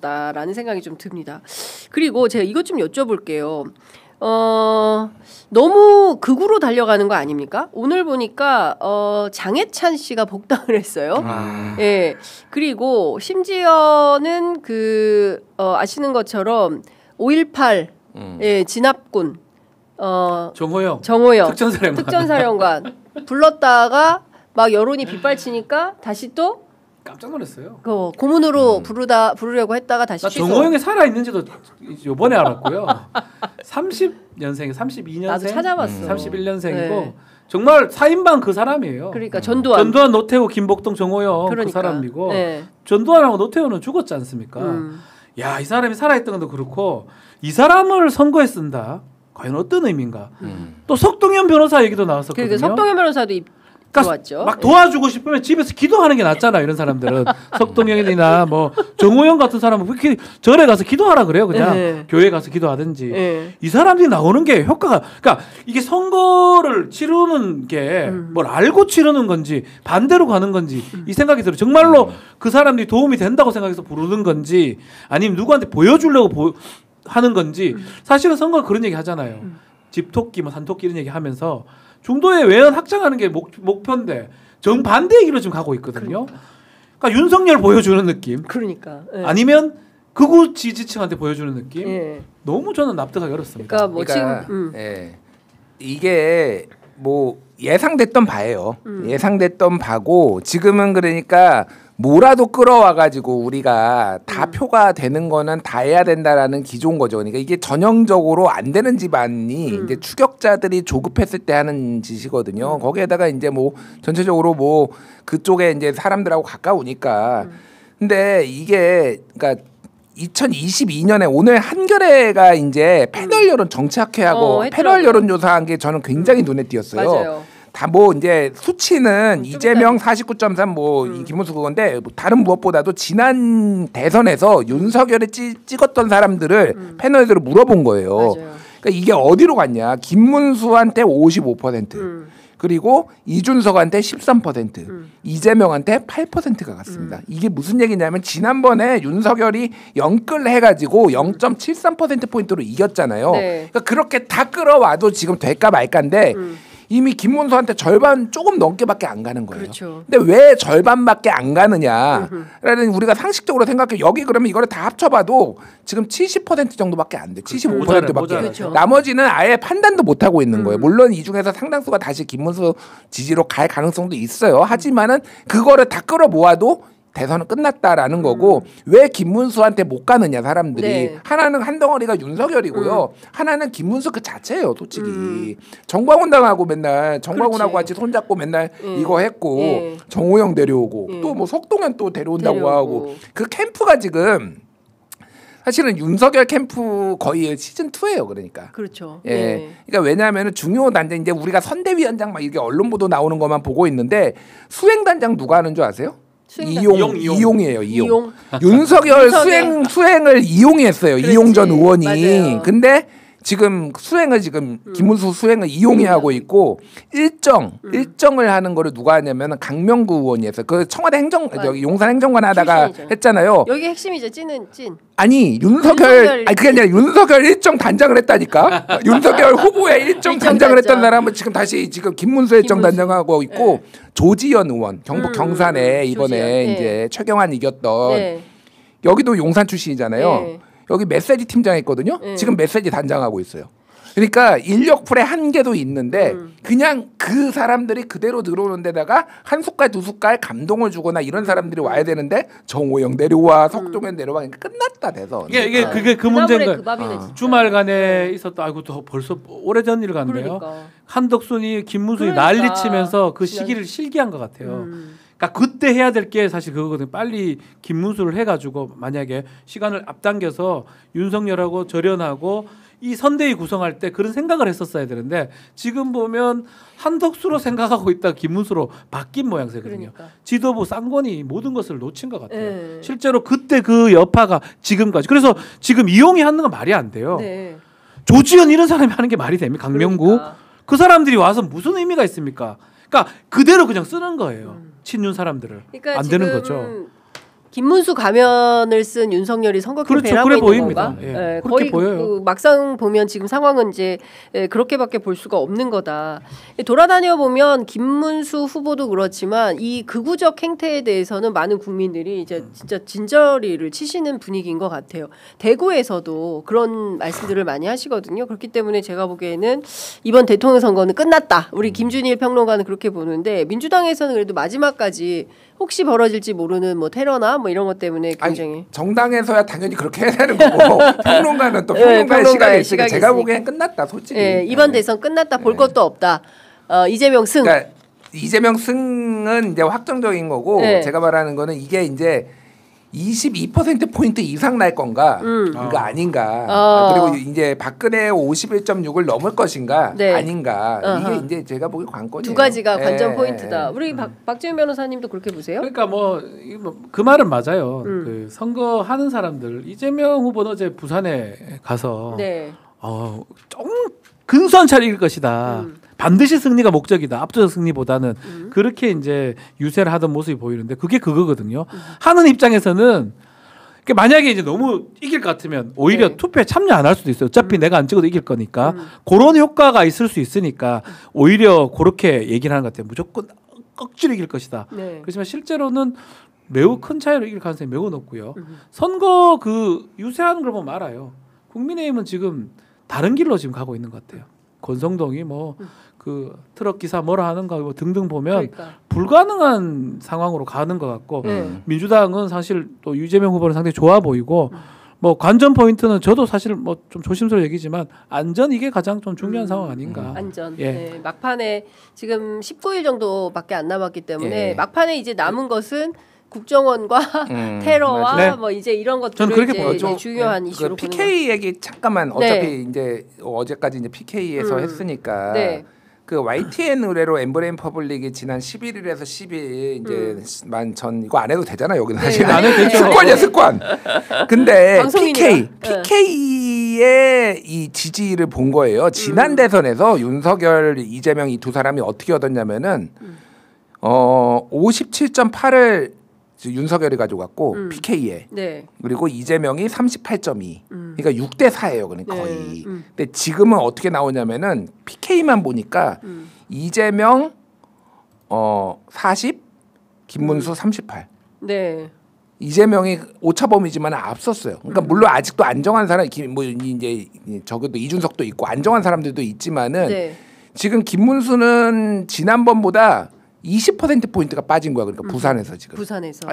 같다라는 생각이 좀 듭니다. 그리고 제가 이것 좀 여쭤볼게요. 너무 극으로 달려가는 거 아닙니까? 오늘 보니까 장해찬 씨가 복당을 했어요. 예. 그리고 심지어는 아시는 것처럼 5.18 예, 진압군 정호영 특전사령관 불렀다가 막 여론이 빗발치니까 다시 또 깜짝 놀랐어요. 고문으로 부르려고 했다가 다시 취소. 정호영이 살아 있는지도 이번에 알았고요. 30년생, 32년생, 나도 찾아봤어. 31년생이고 네. 정말 4인방 그 사람이에요. 그러니까 전두환, 노태우, 김복동, 정호영 그 사람이고 네. 전두환하고 노태우는 죽었지 않습니까? 야, 이 사람이 살아있던 것도 그렇고 이 사람을 선거에 쓴다. 과연 어떤 의미인가? 또 석동현 변호사 얘기도 나왔었거든요. 그러니까 석동현 변호사도 들어왔죠. 막 도와주고 싶으면 집에서 기도하는 게 낫잖아. 이런 사람들은 석동현이나 뭐 정호영 같은 사람은 그렇게 절에 가서 기도하라 그래요. 그냥 교회 가서 기도하든지. 이 사람들이 나오는 게 효과가 그러니까 이게 선거를 치르는 게 뭘 알고 치르는 건지 반대로 가는 건지 이 생각이 들어요. 정말로 그 사람들이 도움이 된다고 생각해서 부르는 건지 아니면 누구한테 보여주려고 하는 건지 사실은 선거가 그런 얘기 하잖아요. 집토끼 뭐 산토끼 이런 얘기 하면서 중도에 외연 확장하는 게 목표인데 정반대 얘기로 지금 가고 있거든요. 그러니까 윤석열 보여주는 느낌. 그러니까. 예. 아니면 극우 지지층한테 보여주는 느낌. 예. 너무 저는 납득하기 어렵습니다. 그러니까 지금 예. 이게 뭐 예상됐던 바예요. 예상됐던 바고 지금은 그러니까 뭐라도 끌어와가지고 우리가 다 표가 되는 거는 다 해야 된다라는 기조인 거죠. 그러니까 이게 전형적으로 안 되는 집안이 이제 추격자들이 조급했을 때 하는 짓이거든요. 거기에다가 이제 뭐 전체적으로 뭐 그쪽에 이제 사람들하고 가까우니까. 근데 이게 그러니까 2022년에 오늘 한겨레가 이제 패널 여론 정치학회하고 패널 여론조사한 게 저는 굉장히 눈에 띄었어요. 맞아요. 다 뭐 이제 수치는 이재명 49.3 뭐 김문수 그건데 뭐 다른 무엇보다도 지난 대선에서 윤석열이 찍었던 사람들을 패널들을 물어본 거예요. 맞아요. 그러니까 이게 어디로 갔냐? 김문수한테 55%. 그리고 이준석한테 13%, 이재명한테 8%가 갔습니다. 이게 무슨 얘기냐면 지난번에 윤석열이 영끌 해가지고 0.73%포인트로 이겼잖아요. 네. 그러니까 그렇게 다 끌어와도 지금 될까 말까인데 이미 김문수한테 절반 조금 넘게밖에 안 가는 거예요. 그렇죠. 근데 왜 절반밖에 안 가느냐라는 우리가 상식적으로 생각해 여기 그러면 이거를 다 합쳐봐도 지금 70% 정도밖에 안 돼. 75%밖에. 그렇죠. 나머지는 아예 판단도 못 하고 있는 거예요. 물론 이 중에서 상당수가 다시 김문수 지지로 갈 가능성도 있어요. 하지만은 그거를 다 끌어 모아도 대선은 끝났다라는 거고 왜 김문수한테 못 가느냐 사람들이. 네. 하나는 한 덩어리가 윤석열이고요. 하나는 김문수 그 자체예요. 솔직히. 정광훈당하고 맨날 정광훈하고 같이 손잡고 맨날 이거 했고 정호영 데려오고 또 뭐 석동현 또 데려온다고 하고 그 캠프가 지금 사실은 윤석열 캠프 거의 시즌 2예요. 그러니까. 그렇죠. 예. 그러니까 왜냐하면 중요 단장 이제 우리가 선대위원장 막 이게 언론 보도 나오는 것만 보고 있는데 수행 단장 누가 하는 줄 아세요? 이용이에요. 이용. 윤석열 수행을 이용이 했어요. 그렇지. 이용 전 의원이. 맞아요. 근데 지금 수행을 김문수 수행을 이용이 하고 있고 일정을 하는 거를 누가 하냐면 강명구 의원이 했어요. 그 청와대 저기 용산 행정관 하다가 출신이죠. 했잖아요. 여기 핵심이죠. 찐. 아니 윤석열 아니 그게 아니라 윤석열 일정 단장을 했다니까. 윤석열 후보의 일정 단장을 했던 사람은 지금 김문수 일정 단장하고 있고 조지현 의원 경북 경산에 이번에 이제 최경환 이겼던 여기도 용산 출신이잖아요. 여기 메시지 팀장 했거든요. 지금 메시지 단장하고 있어요. 그러니까 인력풀의 한계도 있는데 그냥 그 사람들이 그대로 들어오는 데다가 한 숟갈 두 숟갈 감동을 주거나 이런 사람들이 와야 되는데 정호영 내려와 석동현 내려와 그러니까 끝났다 대선. 이게 그게 그 문제인 거예요. 그 주말간에 있었던 아이고 또 벌써 오래전 일 같네요. 그러니까. 한덕순이 김문수이 난리치면서 그 시기를 실기한 것 같아요. 그러니까 그때 해야 될 게 사실 그거거든요. 빨리 김문수를 해가지고 만약에 시간을 앞당겨서 윤석열하고 절연하고 이 선대위 구성할 때 그런 생각을 했었어야 되는데 지금 보면 한덕수로 생각하고 있다 김문수로 바뀐 모양새거든요. 그러니까. 지도부 쌍권이 모든 것을 놓친 것 같아요. 실제로 그때 그 여파가 지금까지. 그래서 지금 이용이 하는 건 말이 안 돼요. 네. 조지현 이런 사람이 하는 게 말이 됩니까? 강명구. 그러니까. 그 사람들이 와서 무슨 의미가 있습니까? 그러니까 그대로 그냥 쓰는 거예요. 친윤 사람들을. 그러니까 안 되는 거죠. 김문수 가면을 쓴 윤석열이 선거 캠페인을 하고 그래 있는 보입니다. 건가? 예, 예, 그렇게 거의 보여요. 막상 보면 지금 상황은 이제 그렇게밖에 볼 수가 없는 거다. 돌아다녀 보면 김문수 후보도 그렇지만 이 극우적 행태에 대해서는 많은 국민들이 이제 진짜 진저리를 치시는 분위기인 것 같아요. 대구에서도 그런 말씀들을 많이 하시거든요. 그렇기 때문에 제가 보기에는 이번 대통령 선거는 끝났다. 우리 김준일 평론가는 그렇게 보는데 민주당에서는 그래도 마지막까지 혹시 벌어질지 모르는 뭐 테러나 뭐 이런 것 때문에 굉장히 아니, 정당에서야 당연히 그렇게 해야 되는 거고 평론가는 또 평론가의 시각이 있으니까 제가 보기엔 끝났다 솔직히. 이번 대선 끝났다. 볼 것도 없다. 이재명 승. 그러니까 이재명 승은 이제 확정적인 거고 제가 말하는 거는 이게 이제 22%포인트 이상 날 건가 이거 아닌가. 그리고 이제 박근혜 51.6을 넘을 것인가 아닌가. 이게 이제 제가 보기 관건이에요. 두 가지가 관전 포인트다. 우리 박지훈 변호사님도 그렇게 보세요? 그러니까 그 말은 맞아요. 그 선거하는 사람들 이재명 후보는 어제 부산에 가서 좀 근소한 차를 이길 것이다. 반드시 승리가 목적이다. 압도적 승리보다는 그렇게 이제 유세를 하던 모습이 보이는데 그게 그거거든요. 하는 입장에서는 만약에 이제 너무 이길 것 같으면 오히려 투표에 참여 안 할 수도 있어요. 어차피 내가 안 찍어도 이길 거니까 그런 효과가 있을 수 있으니까 오히려 그렇게 얘기를 하는 것 같아요. 무조건 억지로 이길 것이다. 그렇지만 실제로는 매우 큰 차이로 이길 가능성이 매우 높고요. 선거 그 유세하는 걸 보면 알아요. 국민의힘은 지금 다른 길로 지금 가고 있는 것 같아요. 권성동이 그 트럭 기사 뭐라 하는가 뭐 등등 보면 불가능한 상황으로 가는 것 같고 민주당은 사실 또 이재명 후보는 상당히 좋아 보이고 뭐 관전 포인트는 저도 사실 뭐 좀 조심스러운 얘기지만 안전 이게 가장 좀 중요한 상황 아닌가. 안전. 막판에 지금 19일 정도밖에 안 남았기 때문에 막판에 이제 남은 것은 국정원과 테러와 뭐 이제 이런 것들을 이제 중요한 이슈로 보는 PK 얘기 잠깐만 어차피 이제 어제까지 이제 PK에서 했으니까 그 YTN 의뢰로 엠브레인 퍼블릭이 지난 11일에서 10일 이제 전 이거 안 해도 되잖아 여기는 사실 안 해도 되죠. 습관이야 습관. 근데 PK의 이 지지를 본 거예요. 지난 대선에서 윤석열, 이재명 이 두 사람이 어떻게 얻었냐면은 57.8을 윤석열이 가져갔고 PK에 그리고 이재명이 38.2 그러니까 6대 4예요. 그러니까 거의. 근데 지금은 어떻게 나오냐면은 PK만 보니까 이재명 40 김문수 38 이재명이 오차범위지만 앞섰어요. 그러니까 물론 아직도 안정한 사람 뭐 이제 적어도 이준석도 있고 안정한 사람들도 있지만은 지금 김문수는 지난번보다 20%포인트가 빠진 거야. 그러니까 부산에서 지금. 부산에서.